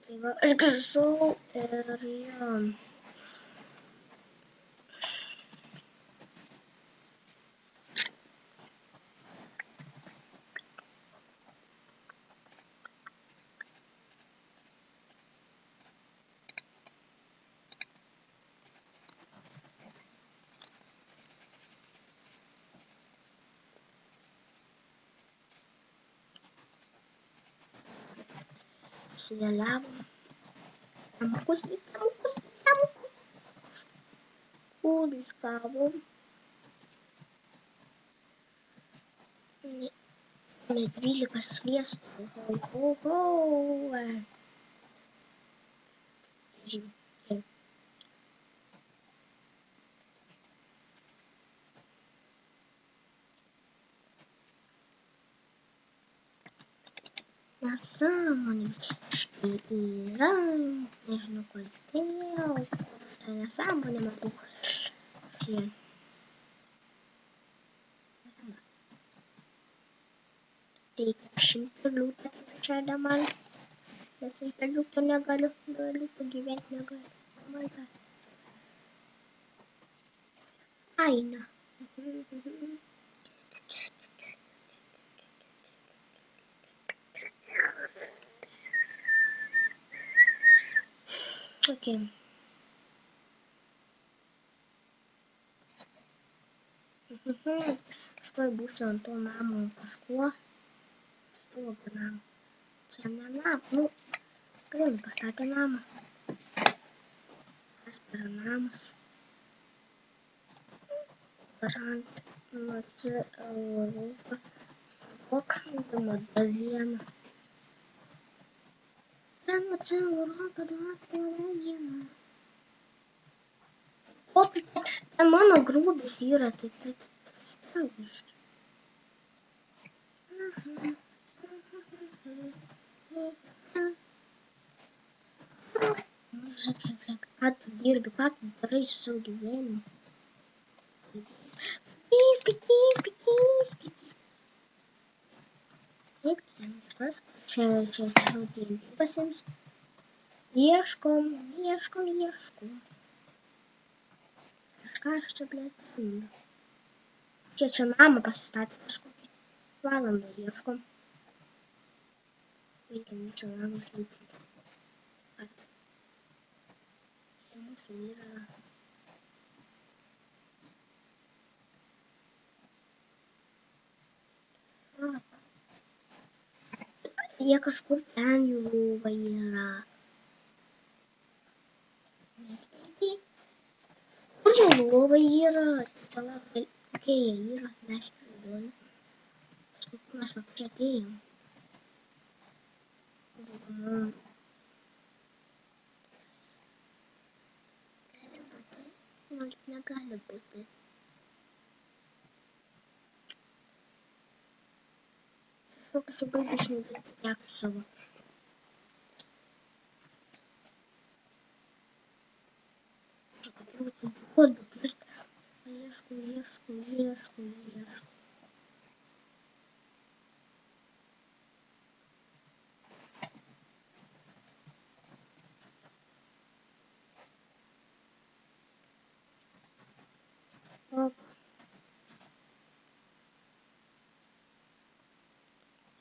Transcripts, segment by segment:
Tai va, aš grįžau ir jo. Sivėliavom. Tamukus į tamukus. Kūdus gavom. Ne 12 sviestų. Žiūrėk. Nesąmonė. Štai yra. Nežinau kodėl. Tai nesąmonė matau. Štai. Reikia šimteliūtę kaip čia man. Nes šimteliūtę negaliu. Galiu pagyventi negaliu. Oh my god. Faina. Okay. Štai būsiu ant to namo kažkuo. Stovi namo. Čia ne namo. Nu, gal pastatė namą. Kas per namas? Grant NC Europa. Pokalbimo dar vieną. Grant NC Europa duoti dar vieną. O tai mano grūdus yra, tai straviškai. Žiūrėk, ką tu dirbi, ką tu darai su savo gyvenimu. Skaityk. Čia savo dienį pasiims. Ieškom. Kažką aš čia, blėt, fundu. Čia namą pasistatė kažkokį. Valandą ieškom. Reikia mūsų namą išlaipyti. Čia mūsų yra. Jie kažkur ten jų lova yra. Kur jų lova yra? Palauk, kokie jie yra? Mes nežinome. Kažkaip mes apšėtėjom. Nors negali būti. Kažkaip baigiu išnaudoti tiek savo. Ieškau.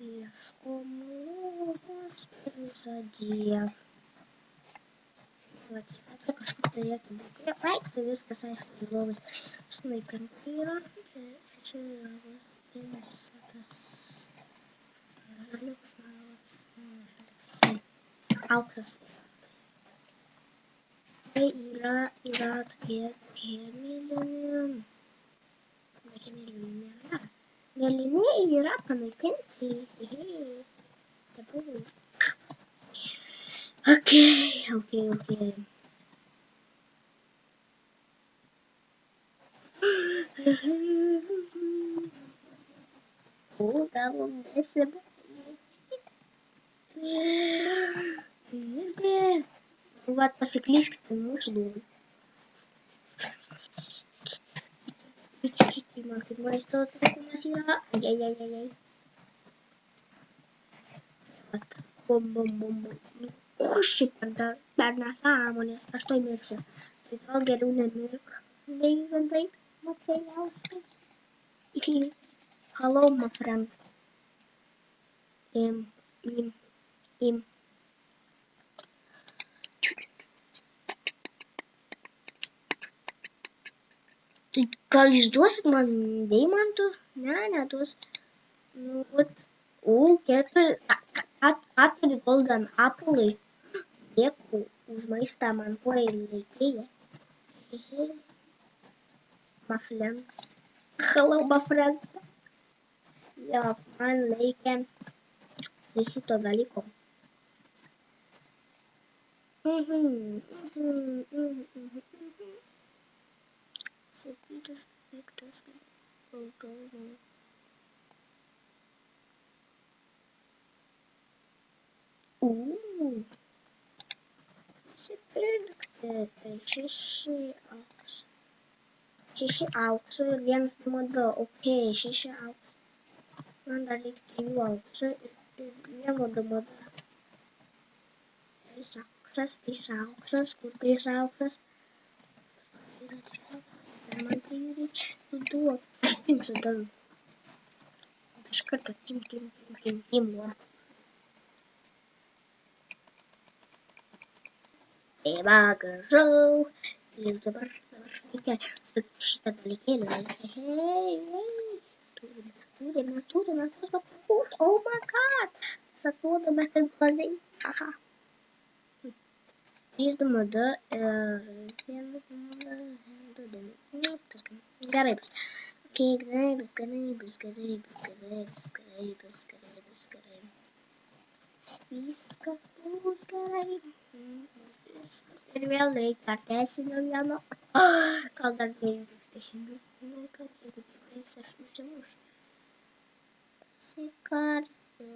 Ieškom lovos per visą dieną. Čia kažkur turėtų būti. Tai viskas aišku lovai. Snaipint yra. Čia yra visakas. Auksas. Tai yra tokie mėlyni. Mėlyni yra panaikinti. Okay. Gavom Vat pasiklyskite mūsų dūmų. Čiūčiut, man kaip maisto trūkumas yra. Ai. Vat, bom. Kurš dar nesąmonės, aš to mirsiu. Tai gal geriau nemirk. Taip, Matėjauskas. Hello, my friend. Im. Tai gal išduosit man deimantų? Ne, neduos. Nu, keturi. Ką turi golden apple? Dėkui už maistą man tuo reikėjo. My friends. Hello, my friend. Jo, man reikia šito dalyko. Septytas daiktas. Nusipirkti. Tai 6 auksų ir 1 mada. Ok, 6 auksų. Man dar reikia 3 auksų ir 1 mada. 3 auksas, kur 3 auksas. Man tai reikia suduoti. Aš timsiu dar. Iš karto tim. Tai va, gražau. Ir dabar reikia šitą dalykėlį. Turime tuos papus. Oh my god. Atrodome kaip glazai. Aha. 3 mada ir 1 mada. Gerai bus. Ok, gerai bus. Viskas bus gerai. Ir vėl reikia kartelsi dėl vieno. Gal dar 20. Gal jeigu tikrai aš nusimušiu. Pasikarsiu.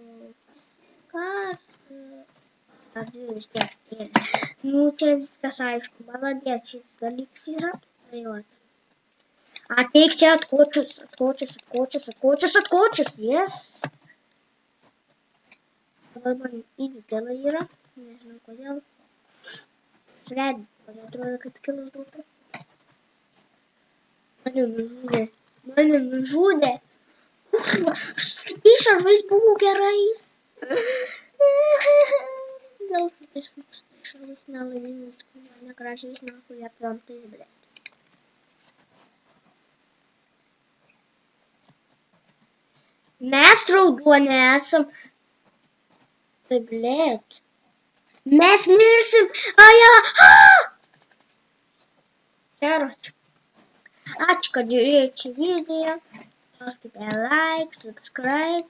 Ar vis tiek stėlė. Nu, čia viskas aišku. Maladėt, šitas dalykas yra. Tai va. Ateik čia atkočius. Yes. Dabar man įsgela yra. Nežinau kodėl. Fred, man atrodo, kad kilas būtų. Mane nužudė. Su tais šarvais buvo gerais. Dėl su tais šarvais nelaimingus, negražiais, kurie aplamtais, blėt. Mes raudoni esam. Tai blėt. Mes mirsim. Aja. Короче. Ačiū, kad žiūrėjote šį video. Spauskite like, subscribe.